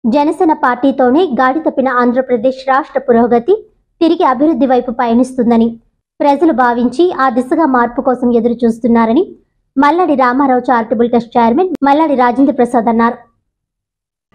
జనసేన పార్టీతోనే గాడి తప్పిన ఆంధ్రప్రదేశ్ రాష్ట్ర పురోగతి తిరిగి అభివృద్ధి వైపు పయనిస్తుందని ప్రజలు భావించి ఆ దిశగా మార్పు కోసం ఎదురు చూస్తున్నారని Malladi Ramarao charitable trust chairman Malladi Rajendra Prasad అన్నారు.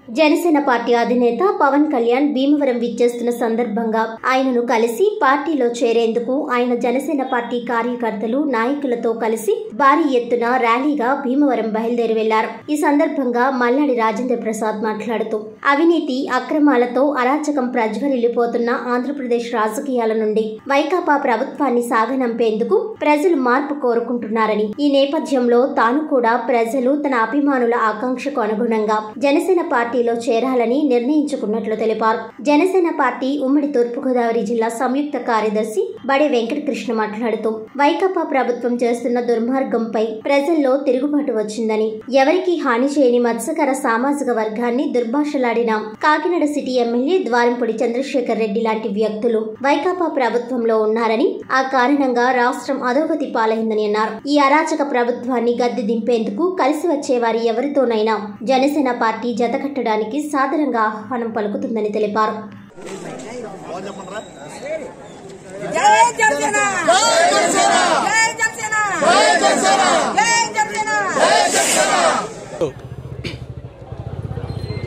జనసేన పార్టీ అధినేత పవన్ కళ్యాణ్ భీమవరం విచ్చేస్తున్న సందర్భంగా ఆయనను కలిసి పార్టీలో చేరేందుకు ఆయన జనసేన పార్టీ కార్యకర్తలు నాయకులతో కలిసి భారీ ఎత్తున ర్యాలీగా భీమవరం బయలుదేరి వెళ్లారు. ఈ సందర్భంగా మల్లాడి రాజేంద్ర ప్రసాద్ మాట్లాడుతూ అవినీతి అక్రమాలతో అరాచకం ప్రజ్వరిల్లిపోతున్న ఆంధ్రప్రదేశ్ రాజకీయాల నుండి వైకాపా ప్రభుత్వాన్ని సాగనంపేందుకు ప్రజలు మార్పు కోరుకుంటున్నారని, ఈ నేపథ్యంలో తాను కూడా ప్రజలు తన అభిమానుల ఆకాంక్షకు అనుగుణంగా జనసేన పార్టీలో చేరాలని నిర్ణయించుకున్నట్లు తెలిపారు. జనసేన పార్టీ ఉమ్మడి తూర్పుగోదావరి జిల్లా సంయుక్త కార్యదర్శి బడే వెంకటకృష్ణ మాట్లాడుతూ వైకాపా ప్రభుత్వం చేస్తున్న దుర్మార్గంపై ప్రజల్లో తిరుగుబాటు వచ్చిందని, ఎవరికీ హాని చేయని మత్స్యకార సామాజిక వర్గాన్ని దుర్భాషలాడిన కాకినాడ సిటీ ఎమ్మెల్యే ద్వారంపూడి చంద్రశేఖర్ రెడ్డి లాంటి వ్యక్తులు వైకాపా ప్రభుత్వంలో ఉన్నారని, ఆ కారణంగా రాష్ట్రం అధోగతి పాలైందని అన్నారు. ఈ అరాచక ప్రభుత్వాన్ని గద్దె దింపేందుకు కలిసి వచ్చే వారి ఎవరితోనైనా జనసేన పార్టీ జతకట్టడానికి సాదరంగా ఆహ్వానం పలుకుతుందని తెలిపారు.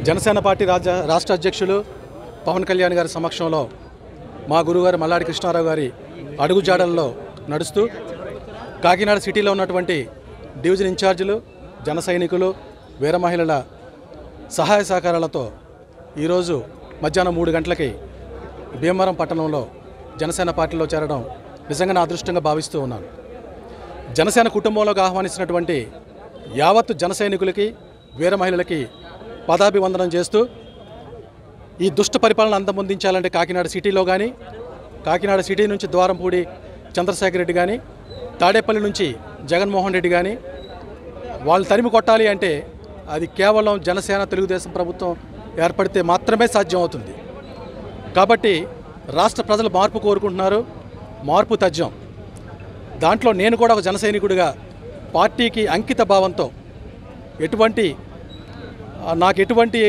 జనసేన పార్టీ రాష్ట్ర అధ్యక్షులు పవన్ కళ్యాణ్ గారి సమక్షంలో మా గురుగారు మల్లాడి కృష్ణారావు గారి అడుగుజాడల్లో నడుస్తూ కాకినాడ సిటీలో ఉన్నటువంటి డివిజన్ ఇన్ఛార్జీలు, జన సైనికులు, వీర మహిళల సహాయ సహకారాలతో ఈరోజు మధ్యాహ్నం 3 గంటలకి భీమవరం పట్టణంలో జనసేన పార్టీలో చేరడం నిజంగా నా అదృష్టంగా భావిస్తూ ఉన్నాను. జనసేన కుటుంబంలోకి ఆహ్వానించినటువంటి యావత్తు జన సైనికులకి, వీర మహిళలకి పదాభివందనం చేస్తూ ఈ దుష్ట పరిపాలన అంతమొందించాలంటే కాకినాడ సిటీలో కానీ, కాకినాడ సిటీ నుంచి ద్వారంపూడి చంద్రశేఖర్ రెడ్డి కానీ, తాడేపల్లి నుంచి జగన్మోహన్ రెడ్డి కానీ వాళ్ళు తరిమి కొట్టాలి అంటే అది కేవలం జనసేన తెలుగుదేశం ప్రభుత్వం ఏర్పడితే మాత్రమే సాధ్యం అవుతుంది. కాబట్టి రాష్ట్ర ప్రజలు మార్పు కోరుకుంటున్నారు, మార్పు తథ్యం. దాంట్లో నేను కూడా ఒక జన సైనికుడిగా పార్టీకి అంకిత భావంతో నాకు ఎటువంటి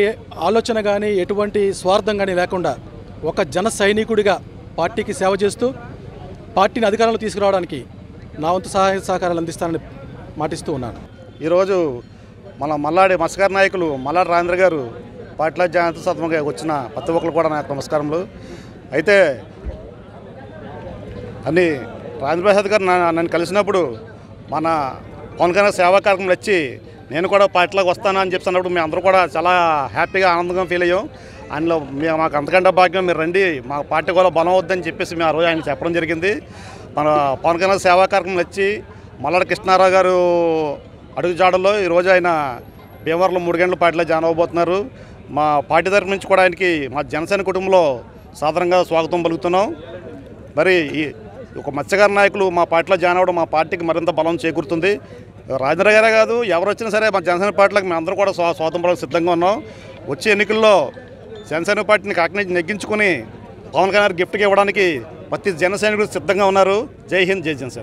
ఆలోచన కానీ ఎటువంటి స్వార్థం కానీ లేకుండా ఒక జన సైనికుడిగా పార్టీకి సేవ చేస్తూ పార్టీని అధికారంలో తీసుకురావడానికి నా వంతు సహాయ సహకారాలు అందిస్తానని మాటిస్తూ ఉన్నాను. ఈరోజు మన మల్లాడి మత్స్యకార నాయకులు మల్లాడి రాజేంద్ర గారు పార్టీలో జాయిన్ సత్వంగా వచ్చిన ప్రతి ఒక్కరు కూడా నాకు నమస్కారములు. అయితే అన్ని రాజేంద్ర ప్రసాద్ గారు నన్ను కలిసినప్పుడు మన పవన్ కళ్యాణ్ సేవా కార్యక్రమం వచ్చి నేను కూడా పార్టీలోకి వస్తాను అని చెప్తున్నప్పుడు మేము అందరూ కూడా చాలా హ్యాపీగా ఆనందంగా ఫీల్ అయ్యాం. అందులో మాకు అంతకంటే భాగ్యం మీరు రండి, మా పార్టీ కూడా బలం వద్దని చెప్పేసి మేము ఆ రోజు ఆయన చెప్పడం జరిగింది. మన పవన్ కళ్యాణ్ సేవా కార్యక్రమం వచ్చి మల్లాడి కృష్ణారావు గారు అడుగుజాడల్లో ఈరోజు ఆయన భీమవరంలో 3 గంటల పార్టీలో జాయిన్ అవ్వబోతున్నారు. మా పార్టీ తరఫు నుంచి కూడా ఆయనకి మా జనసేన కుటుంబంలో సాధారణంగా స్వాగతం పలుకుతున్నాం. మరి ఒక మత్స్యకార నాయకులు మా పార్టీలో జాయిన్ అవ్వడం మా పార్టీకి మరింత బలం చేకూరుతుంది. రాజేంద్ర గారే కాదు, ఎవరు వచ్చినా సరే మా జనసేన పార్టీలకు మేము అందరూ కూడా స్వాగతం పలక సిద్ధంగా ఉన్నాం. వచ్చే ఎన్నికల్లో జనసేన పార్టీని కాకినాడ నెగ్గించుకుని పవన్ కళ్యాణ్ గిఫ్ట్గా ఇవ్వడానికి ప్రతి జనసైనికుడు సిద్ధంగా ఉన్నారు. జై హింద్, జై జనసేన.